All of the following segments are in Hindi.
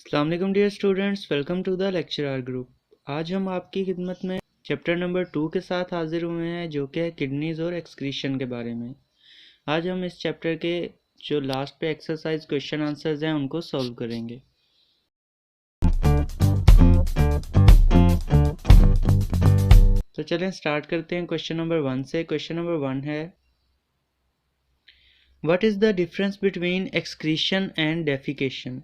अस्सलाम वालेकुम dear students, welcome to the lecture R group. आज हम आपकी खिदमत में चैप्टर नंबर 2 के साथ हाजिर हुए हैं, जो कि है किडनीज और एक्सक्रीशन के बारे में। आज हम इस चैप्टर के जो लास्ट पे एक्सरसाइज क्वेश्चन आंसर्स हैं उनको सॉल्व करेंगे। तो चलें स्टार्ट करते हैं क्वेश्चन नंबर 1 से। क्वेश्चन नंबर 1 है, what is the difference between excretion and defecation.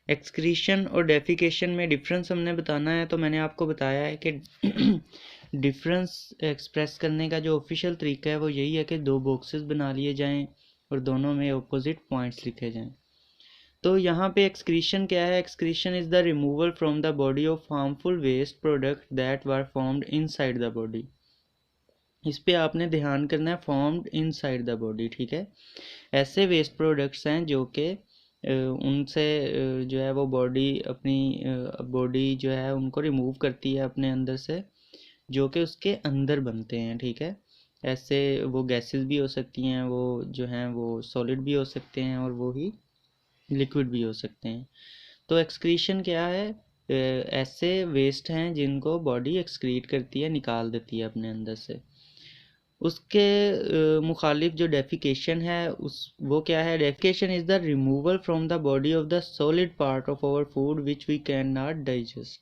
Excretion और डेफिकेशन में डिफरेंस हमने बताना है, तो मैंने आपको बताया है कि डिफरेंस एक्सप्रेस करने का जो ऑफिशियल तरीका है वो यही है कि दो बॉक्सेस बना लिए जाएं और दोनों में अपोजिट पॉइंट्स लिखे जाएं। तो यहाँ पे एक्सक्रीशन क्या है? Excretion is the removal from the body of harmful waste product that were formed inside the body. इस पे आपने ध्यान करना है, फॉर्म्ड इनसाइड द बॉडी, ठीक है। ऐसे वेस्ट प्रोडक्ट्स हैं जो कि उनसे जो है वो बॉडी अपनी बॉडी जो है उनको रिमूव करती है अपने अंदर से, जो कि उसके अंदर बनते हैं, ठीक है। ऐसे वो गैसेस भी हो सकती हैं, वो जो हैं वो सॉलिड भी हो सकते हैं और वो ही लिक्विड भी हो सकते हैं। तो एक्सक्रीशन क्या है? ऐसे वेस्ट हैं जिनको बॉडी एक्सक्रीट करती है, निकाल देती है अपने अंदर से। उसके मुखालिफ जो डेफिकेशन है उस वो क्या है? Defecation is the removal from the body of the solid part of our food which we can not digest.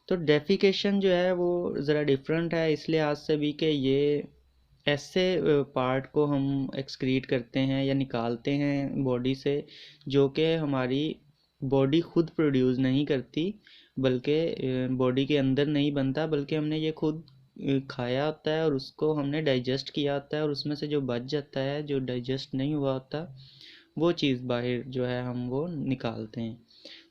तो डेफिकेशन जो है वो ज़रा डिफरेंट है इसलिए आज से भी कि ये ऐसे पार्ट को हम एक्सक्रीट करते हैं या निकालते हैं बॉडी से जो कि हमारी बॉडी खुद प्रोड्यूस नहीं करती, बल्कि बॉडी के अंदर नहीं बनता, बल्कि हमने ये खुद खाया होता है और उसको हमने डाइजेस्ट किया होता है और उसमें से जो बच जाता है, जो डाइजेस्ट नहीं हुआ होता, वो चीज़ बाहर जो है हम वो निकालते हैं।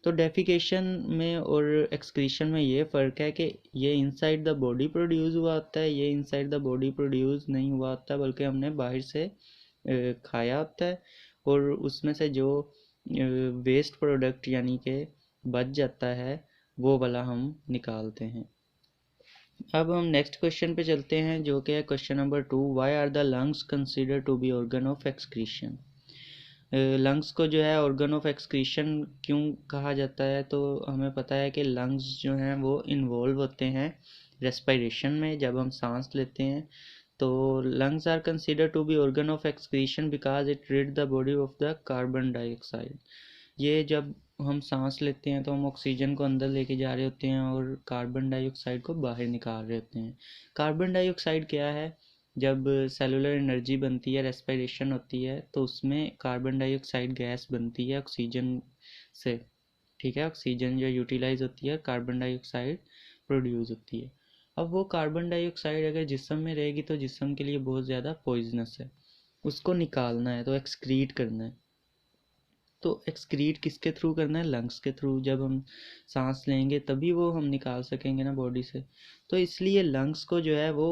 तो डेफिकेशन में और एक्सक्रीशन में ये फ़र्क है कि ये इनसाइड द बॉडी प्रोड्यूस हुआ होता है, ये इनसाइड द बॉडी प्रोड्यूस नहीं हुआ होता, बल्कि हमने बाहर से खाया होता है और उसमें से जो वेस्ट प्रोडक्ट यानी कि बच जाता है वो वाला हम निकालते हैं। अब हम नेक्स्ट क्वेश्चन पे चलते हैं, जो कि है question number 2, why are the lungs consider to be organ of excretion. Lungs को जो है ऑर्गन ऑफ एक्सक्रीशन क्यों कहा जाता है? तो हमें पता है कि लंग्स जो हैं वो इन्वॉल्व होते हैं रेस्पिरेशन में, जब हम सांस लेते हैं। तो lungs are consider to be organ of excretion because it rid the body of the carbon dioxide. ये जब हम सांस लेते हैं तो हम ऑक्सीजन को अंदर लेके जा रहे होते हैं और कार्बन डाइऑक्साइड को बाहर निकाल रहे होते हैं। कार्बन डाइऑक्साइड क्या है? जब सेलुलर एनर्जी बनती है, रेस्पिरेशन होती है, तो उसमें कार्बन डाइऑक्साइड गैस बनती है ऑक्सीजन से, ठीक है। ऑक्सीजन जो यूटिलाइज होती है, कार्बन डाइऑक्साइड प्रोड्यूस होती है। अब वो कार्बन डाइऑक्साइड अगर जिस्म में रहेगी तो जिस्म के लिए बहुत ज़्यादा पॉइजनस है, उसको निकालना है तो एक्सक्रीट करना है। तो एक्सक्रीट किसके थ्रू करना है? लंग्स के थ्रू। जब हम सांस लेंगे तभी वो हम निकाल सकेंगे ना बॉडी से। तो इसलिए लंग्स को जो है वो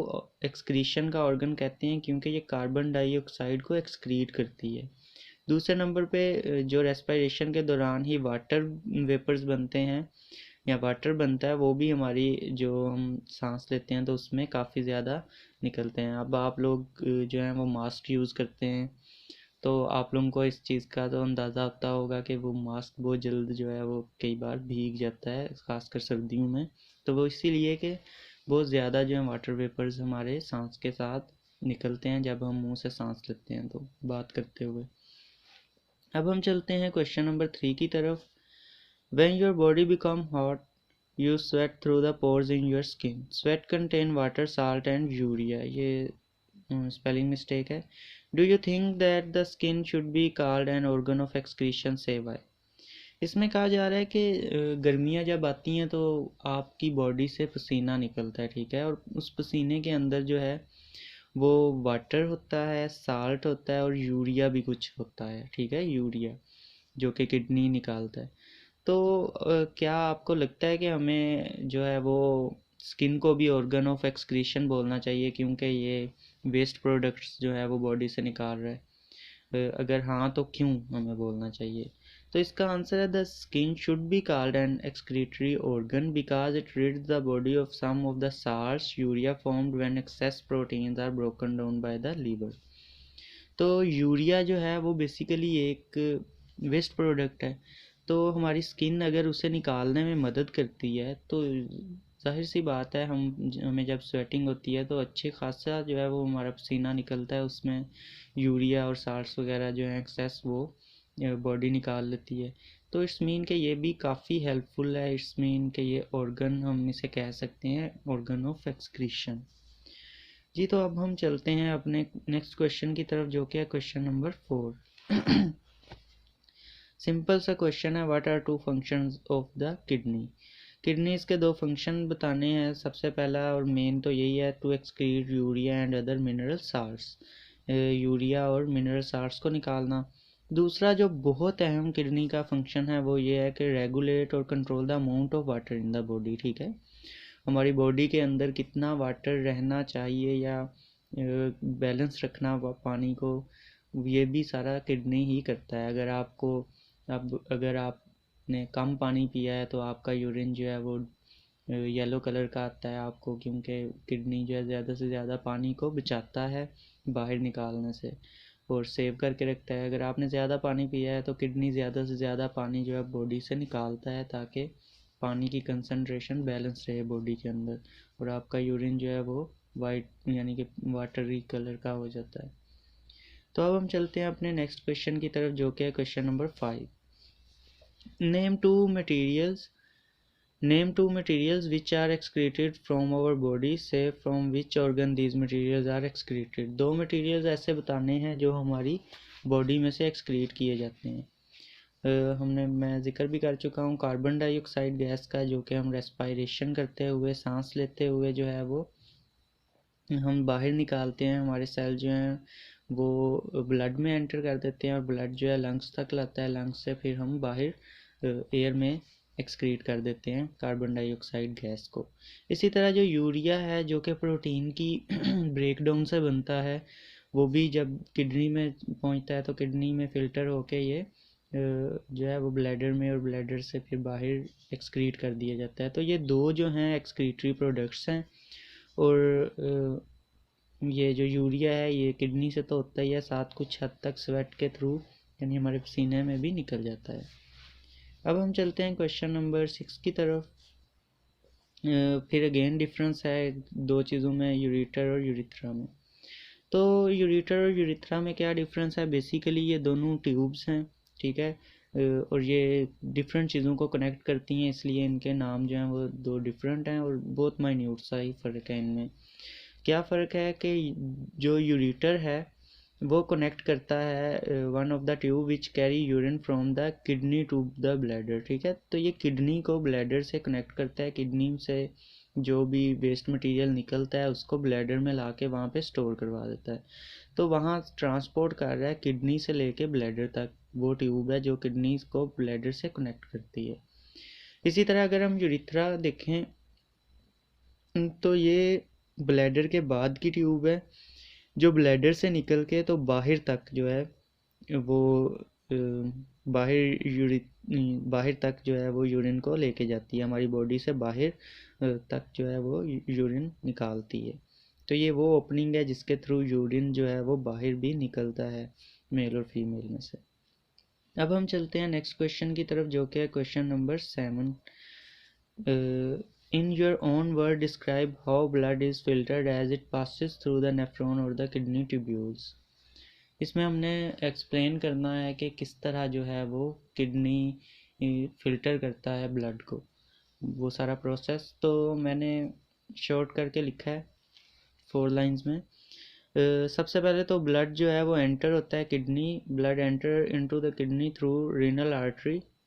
एक्सक्रीशन का ऑर्गन कहते हैं, क्योंकि ये कार्बन डाइऑक्साइड को एक्सक्रीट करती है। दूसरे नंबर पे जो रेस्पिरेशन के दौरान ही वाटर वेपर्स बनते हैं या वाटर बनता है, वो भी हमारी जो हम सांस लेते हैं तो उसमें काफ़ी ज़्यादा निकलते हैं। अब आप लोग जो है वो मास्क यूज़ करते हैं, तो आप लोगों को इस चीज़ का तो अंदाज़ा होता होगा कि वो मास्क बहुत जल्द जो है वो कई बार भीग जाता है, ख़ासकर सर्दियों में। तो वो इसीलिए कि बहुत ज़्यादा जो है वाटर वेपर्स हमारे सांस के साथ निकलते हैं जब हम मुंह से सांस लेते हैं तो बात करते हुए। अब हम चलते हैं क्वेश्चन नंबर 3 की तरफ। When your body become hot you sweat through the pores in your skin. Sweat contain water, salt and urea. ये स्पेलिंग मिस्टेक है। Do you think that the skin should be called an organ of excretion? से वाई। इसमें कहा जा रहा है कि गर्मियाँ जब आती हैं तो आपकी बॉडी से पसीना निकलता है, ठीक है, और उस पसीने के अंदर जो है वो वाटर होता है, साल्ट होता है और यूरिया भी कुछ होता है, ठीक है, यूरिया जो कि किडनी निकालता है। तो क्या आपको लगता है कि हमें जो है वो स्किन को भी ऑर्गन ऑफ एक्सक्रीशन बोलना चाहिए, क्योंकि ये वेस्ट प्रोडक्ट्स जो है वो बॉडी से निकाल रहा है? अगर हाँ तो क्यों हमें बोलना चाहिए? तो इसका आंसर है, the skin should be called an excretory organ because it rids the body of some of the salts urea formed when excess proteins are broken down by the liver. तो यूरिया जो है वो बेसिकली एक वेस्ट प्रोडक्ट है। तो हमारी स्किन अगर उसे निकालने में मदद करती है तो जाहिर सी बात है हमें जब स्वेटिंग होती है तो अच्छे खासा जो है वो हमारा पसीना निकलता है, उसमें यूरिया और साल्ट्स वगैरह जो है एक्सेस वो बॉडी निकाल लेती है। तो इट्स मीन कि ये भी काफ़ी हेल्पफुल है, इट्स मीन कि ये ऑर्गन हम इसे कह सकते हैं ऑर्गन ऑफ एक्सक्रीशन। जी तो अब हम चलते हैं अपने नेक्स्ट क्वेश्चन की तरफ जो कि है क्वेश्चन नंबर 4। सिंपल सा क्वेश्चन है, what are two functions of the kidney. Kidneys के दो फंक्शन बताने हैं। सबसे पहला और मेन तो यही है, to excrete urea and other mineral salts, urea और मिनरल साल्ट्स को निकालना। दूसरा जो बहुत अहम किडनी का फंक्शन है वो ये है कि रेगुलेट और control the amount of water in the body. ठीक है, हमारी बॉडी के अंदर कितना वाटर रहना चाहिए या बैलेंस रखना पानी को, ये भी सारा किडनी ही करता है। अगर आपने कम पानी पिया है तो आपका यूरिन जो है वो येलो कलर का आता है आपको, क्योंकि किडनी जो है ज़्यादा से ज़्यादा पानी को बचाता है बाहर निकालने से और सेव करके रखता है। अगर आपने ज़्यादा पानी पिया है तो किडनी ज़्यादा से ज़्यादा पानी जो है बॉडी से निकालता है ताकि पानी की कंसंट्रेशन बैलेंस रहे बॉडी के अंदर और आपका यूरिन जो है वो वाइट यानी कि वाटरी कलर का हो जाता है। तो अब हम चलते हैं अपने नेक्स्ट क्वेश्चन की तरफ जो कि है question number 5। Name two materials which are excreted from our body, say from which organ these materials are excreted। दो materials ऐसे बताने हैं जो हमारी बॉडी में से एक्सक्रीट किए जाते हैं। मैं जिक्र भी कर चुका हूँ कार्बन डाइऑक्साइड गैस का, जो कि हम रेस्पायरेशन करते हुए सांस लेते हुए जो है वो हम बाहर निकालते हैं। हमारे सेल जो हैं वो ब्लड में एंटर कर देते हैं और ब्लड जो है लंग्स तक लाता है, लंग्स से फिर हम बाहर एयर में एक्सक्रीट कर देते हैं कार्बन डाइऑक्साइड गैस को। इसी तरह जो यूरिया है जो कि प्रोटीन की ब्रेकडाउन से बनता है, वो भी जब किडनी में पहुंचता है तो किडनी में फ़िल्टर होके ये जो है वो ब्लैडर में और ब्लैडर से फिर बाहर एक्सक्रीट कर दिया जाता है। तो ये दो जो हैं एक्सक्रीटरी प्रोडक्ट्स हैं और ये जो यूरिया है ये किडनी से तो होता ही है, साथ कुछ हद तक स्वेट के थ्रू यानी हमारे पसीने में भी निकल जाता है। अब हम चलते हैं क्वेश्चन नंबर 6 की तरफ। फिर अगेन डिफरेंस है दो चीज़ों में, यूरेटर और यूरिथ्रा में। तो यूरेटर और यूरिथ्रा में क्या डिफरेंस है, बेसिकली ये दोनों ट्यूब्स हैं, ठीक है, और ये डिफरेंट चीज़ों को कनेक्ट करती हैं, इसलिए इनके नाम जो हैं वो दो डिफरेंट हैं और बहुत माइन्यूट सा ही फ़र्क है इनमें। क्या फ़र्क है कि जो यूरेटर है वो कनेक्ट करता है one of the tube which carry urine from the kidney to the bladder. ठीक है, तो ये किडनी को ब्लैडर से कनेक्ट करता है, किडनी से जो भी वेस्ट मटेरियल निकलता है उसको ब्लैडर में ला के वहाँ पर स्टोर करवा देता है। तो वहाँ ट्रांसपोर्ट कर रहा है किडनी से लेके ब्लैडर तक, वो ट्यूब है जो किडनी को ब्लैडर से कनेक्ट करती है। इसी तरह अगर हम यूरिथ्रा देखें तो ये ब्लैडर के बाद की ट्यूब है जो ब्लैडर से निकल के तो बाहर तक जो है वो बाहर तक जो है वो यूरिन को लेके जाती है, हमारी बॉडी से बाहर तक जो है वो यूरिन निकालती है। तो ये वो ओपनिंग है जिसके थ्रू यूरिन जो है वो बाहर भी निकलता है मेल और फीमेल में से। अब हम चलते हैं नेक्स्ट क्वेश्चन की तरफ जो कि है question number 7। In your own word describe how blood is filtered as it passes through the nephron or the kidney tubules। इसमें हमने एक्सप्लेन करना है कि किस तरह जो है वो किडनी फ़िल्टर करता है ब्लड को, वो सारा प्रोसेस। तो मैंने शॉर्ट करके लिखा है 4 लाइंस में। सबसे पहले तो ब्लड जो है वो एंटर होता है kidney, blood enter into the kidney through renal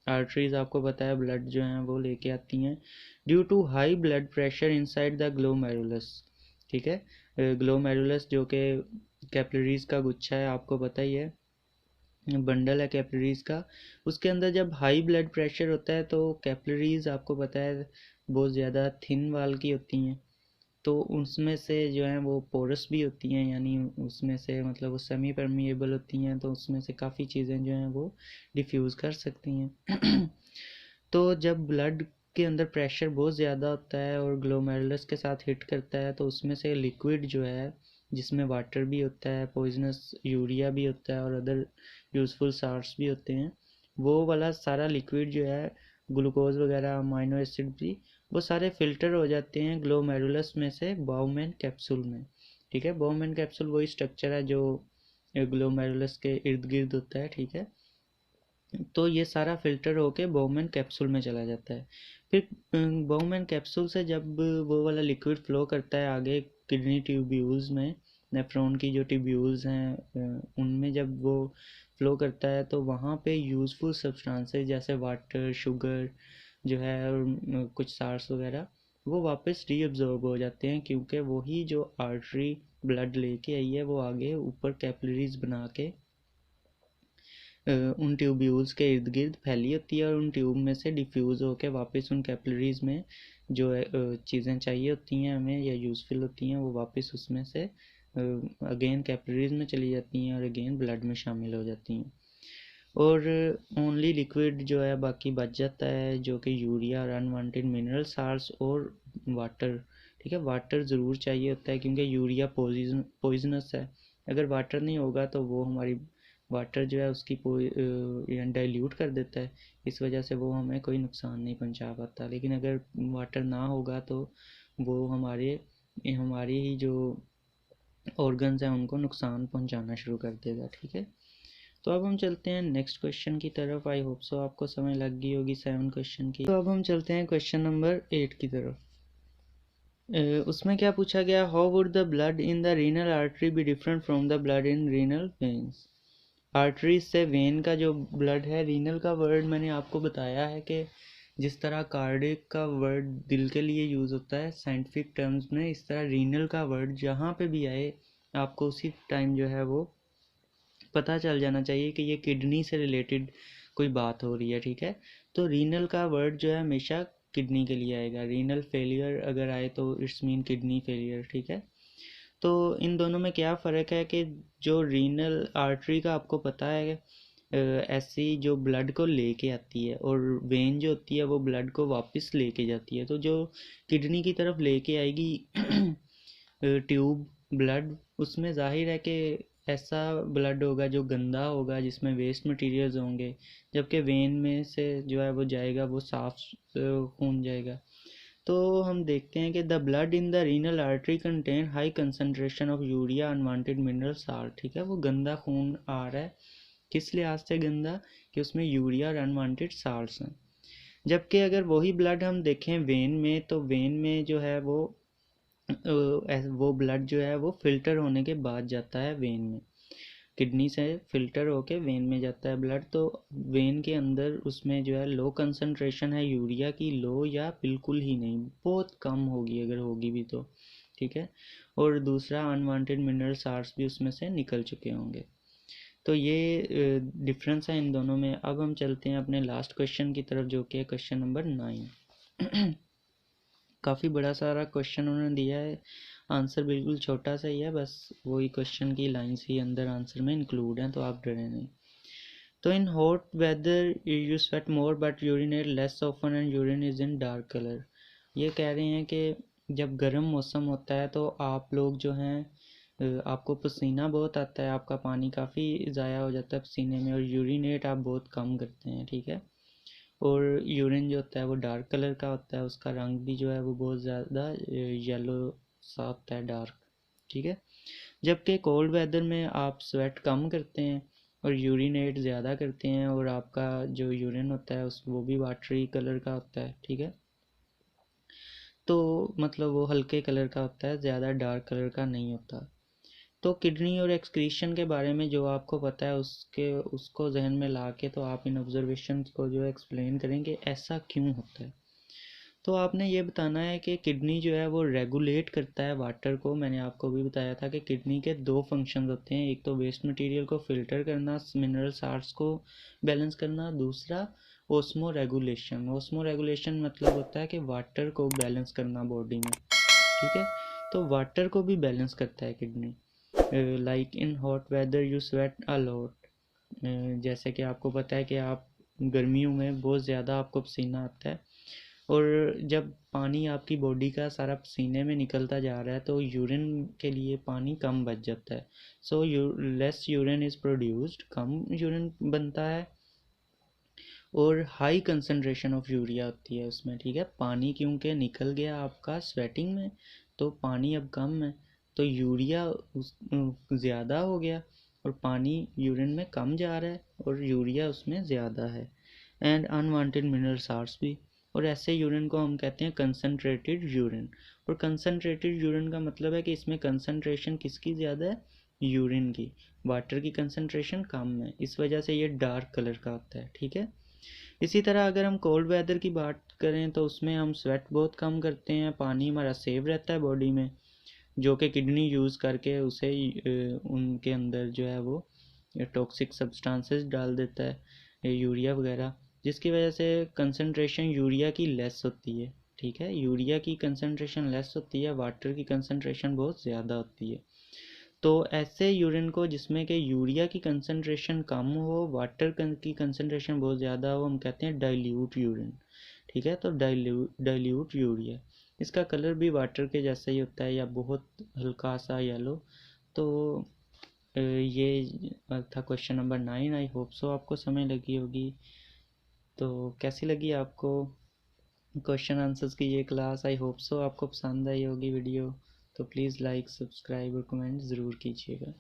arteries आपको पता है ब्लड जो है वो लेके आती हैं due to high blood pressure inside the glomerulus. ठीक है, ग्लोमेरुलस जो कि कैपिलरीज का गुच्छा है, आपको पता ही है, बंडल है कैपिलरीज का, उसके अंदर जब हाई ब्लड प्रेशर होता है तो कैपिलरीज आपको पता है बहुत ज़्यादा थिन वाल की होती हैं, तो उसमें से जो है वो पोरस भी होती हैं, यानी उसमें से मतलब वो सेमी परमिएबल होती हैं, तो उसमें से काफ़ी चीज़ें जो हैं वो डिफ्यूज़ कर सकती हैं। तो जब ब्लड के अंदर प्रेशर बहुत ज़्यादा होता है और ग्लोमेरुलस के साथ हिट करता है तो उसमें से लिक्विड जो है जिसमें वाटर भी होता है, पॉइजनस यूरिया भी होता है और अदर यूज़फुल साल्ट्स भी होते हैं, वो वाला सारा लिक्विड जो है, ग्लूकोज वगैरह, अमाइनो एसिड भी, वो सारे फिल्टर हो जाते हैं ग्लोमेरुलस में से बाउमेन कैप्सूल में। ठीक है, बाउमेन कैप्सूल वही स्ट्रक्चर है जो ग्लोमेरुलस के इर्द गिर्द होता है। ठीक है, तो ये सारा फिल्टर होके बाउमेन कैप्सूल में चला जाता है। फिर बाउमेन कैप्सूल से जब वो वाला लिक्विड फ्लो करता है आगे किडनी ट्यूब्यूल्स में, नेफ्रॉन की जो ट्यूब्यूल्स हैं उनमें जब वो फ्लो करता है तो वहाँ पे यूज़फुल सब्सटेंसेस जैसे वाटर, शुगर जो है और कुछ सार्स वगैरह वो वापस रीअब्जॉर्ब हो जाते हैं, क्योंकि वही जो आर्टरी ब्लड लेके आई है वो आगे ऊपर कैपिलरीज बना के उन ट्यूब्यूल्स के इर्द गिर्द फैली होती है और उन ट्यूब में से डिफ्यूज़ होकर वापस उन कैपिलरीज में जो चीज़ें चाहिए होती हैं हमें या यूज़फुल होती हैं वो वापस उसमें से अगेन कैपिलरीज में चली जाती हैं और अगेन ब्लड में शामिल हो जाती हैं। और ओनली लिक्विड जो है बाकी बच जाता है जो कि यूरिया और अनवांटेड मिनरल साल्ट्स और वाटर। ठीक है, वाटर ज़रूर चाहिए होता है क्योंकि यूरिया पॉइजनस है। अगर वाटर नहीं होगा तो वो हमारी वाटर जो है उसकी डाइल्यूट कर देता है, इस वजह से वो हमें कोई नुकसान नहीं पहुंचा पाता। लेकिन अगर वाटर ना होगा तो वो हमारी ही जो ऑर्गन्स हैं उनको नुकसान पहुंचाना शुरू कर देगा। ठीक है, तो अब हम चलते हैं नेक्स्ट क्वेश्चन की तरफ। आई होप सो आपको समझ लग गई होगी 7 क्वेश्चन की। तो अब हम चलते हैं क्वेश्चन नंबर 8 की तरफ। उसमें क्या पूछा गया, how would the blood in the renal artery be different from the blood in renal veins. Arteries से वेन का जो ब्लड है, रीनल का वर्ड मैंने आपको बताया है कि जिस तरह कार्डिक का वर्ड दिल के लिए यूज़ होता है साइंटिफिक टर्म्स में, इस तरह रीनल का वर्ड जहाँ पे भी आए आपको उसी टाइम जो है वो पता चल जाना चाहिए कि ये किडनी से रिलेटेड कोई बात हो रही है। ठीक है, तो रीनल का वर्ड जो है हमेशा किडनी के लिए आएगा। रीनल फेलियर अगर आए तो इट्स मीन किडनी फेलियर। ठीक है, तो इन दोनों में क्या फ़र्क है कि जो रीनल आर्टरी का आपको पता है ऐसी जो ब्लड को लेके आती है और वेन जो होती है वो ब्लड को वापस लेके जाती है। तो जो किडनी की तरफ लेके आएगी ट्यूब ब्लड, उसमें जाहिर है कि ऐसा ब्लड होगा जो गंदा होगा जिसमें वेस्ट मटेरियल्स होंगे, जबकि वेन में से जो है वो जाएगा वो साफ खून जाएगा। तो हम देखते हैं कि the blood in the renal artery contain high concentration of urea unwanted mineral salt. ठीक है, वो गंदा खून आ रहा है, किस लिहाज से गंदा कि उसमें यूरिया और अनवांटेड साल्ट्स हैं। जबकि अगर वही ब्लड हम देखें वेन में, तो वेन में जो है वो ब्लड जो है वो फिल्टर होने के बाद जाता है वेन में, किडनी से फिल्टर होके वेन में जाता है ब्लड। तो वेन के अंदर उसमें जो है लो कंसंट्रेशन है यूरिया की, लो या बिल्कुल ही नहीं, बहुत कम होगी अगर होगी भी तो। ठीक है, और दूसरा अनवांटेड मिनरल साल्ट्स भी उसमें से निकल चुके होंगे। तो ये डिफरेंस है इन दोनों में। अब हम चलते हैं अपने लास्ट क्वेश्चन की तरफ जो कि है क्वेश्चन नंबर 9। काफ़ी बड़ा सारा क्वेश्चन उन्होंने दिया है, आंसर बिल्कुल छोटा सा ही है, बस वही क्वेश्चन की लाइंस ही अंदर आंसर में इंक्लूड हैं, तो आप डरे नहीं। तो in hot whether you sweat more but urinate less often and urine is in dark colour. ये कह रहे हैं कि जब गर्म मौसम होता है तो आप लोग जो हैं आपको पसीना बहुत आता है, आपका पानी काफ़ी ज़ाया हो जाता है पसीने में, और यूरिनेट आप बहुत कम करते हैं। ठीक है, और यूरिन जो होता है वो डार्क कलर का होता है, उसका रंग भी जो है वो बहुत ज़्यादा येलो सा होता है, डार्क। ठीक है, जबकि कोल्ड वेदर में आप स्वेट कम करते हैं और यूरिनेट ज़्यादा करते हैं, और आपका जो यूरिन होता है उस वो भी वाटरी कलर का होता है। ठीक है, तो मतलब वो हल्के कलर का होता है, ज़्यादा डार्क कलर का नहीं होता। तो किडनी और एक्सक्रीशन के बारे में जो आपको पता है उसको जहन में ला के तो आप इन ऑब्जर्वेशन को जो एक्सप्लेन करेंगे ऐसा क्यों होता है। तो आपने ये बताना है कि किडनी जो है वो रेगुलेट करता है वाटर को। मैंने आपको भी बताया था कि किडनी के दो फंक्शंस होते हैं, एक तो वेस्ट मटेरियल को फिल्टर करना, मिनरल साल्ट्स को बैलेंस करना, दूसरा ओस्मो रेगुलेशन। ओस्मो रेगुलेशन मतलब होता है कि वाटर को बैलेंस करना बॉडी में। ठीक है, तो वाटर को भी बैलेंस करता है kidney. Like in hot whether you sweat a lot, जैसे कि आपको पता है कि आप गर्मियों में बहुत ज़्यादा आपको पसीना आता है, और जब पानी आपकी बॉडी का सारा पसीने में निकलता जा रहा है तो यूरिन के लिए पानी कम बच जाता है। So less urine is produced, कम यूरिन बनता है, और हाई कंसनट्रेशन ऑफ यूरिया होती है उसमें, ठीक है। पानी क्योंकि निकल गया आपका स्वेटिंग में, तो पानी अब कम है, तो यूरिया ज़्यादा हो गया, और पानी यूरिन में कम जा रहा है और यूरिया उसमें ज़्यादा है। एंड अनवांटेड मिनरल साल्ट्स भी, और ऐसे यूरिन को हम कहते हैं कंसनट्रेटेड यूरिन। और कंसनट्रेटेड यूरिन का मतलब है कि इसमें कंसनट्रेशन किसकी ज़्यादा है, यूरिन की, वाटर की कंसनट्रेशन कम है, इस वजह से ये डार्क कलर का होता है, ठीक है। इसी तरह अगर हम कोल्ड वेदर की बात करें तो उसमें हम स्वेट बहुत कम करते हैं, पानी हमारा सेव रहता है बॉडी में, जो कि किडनी यूज़ करके उसे उनके अंदर जो है वो टॉक्सिक सब्सटेंसेस डाल देता है, यूरिया वगैरह, जिसकी वजह से कंसनट्रेशन यूरिया की लेस होती है, ठीक है। यूरिया की कंसनट्रेशन लेस होती है, वाटर की कंसनट्रेशन बहुत ज़्यादा होती है। तो ऐसे यूरिन को जिसमें कि यूरिया की कंसनट्रेशन कम हो, वाटर की कंसनट्रेशन बहुत ज़्यादा हो, हम कहते हैं डाइल्यूट यूरिन, ठीक है। तो डाइल्यूट यूरिया, इसका कलर भी वाटर के जैसा ही होता है या बहुत हल्का सा येलो। तो ये था question number 9। I hope so आपको समझ लगी होगी। तो कैसी लगी आपको क्वेश्चन आंसर्स की ये क्लास? आई होप सो आपको पसंद आई होगी वीडियो। तो प्लीज़ लाइक, सब्सक्राइब और कमेंट ज़रूर कीजिएगा।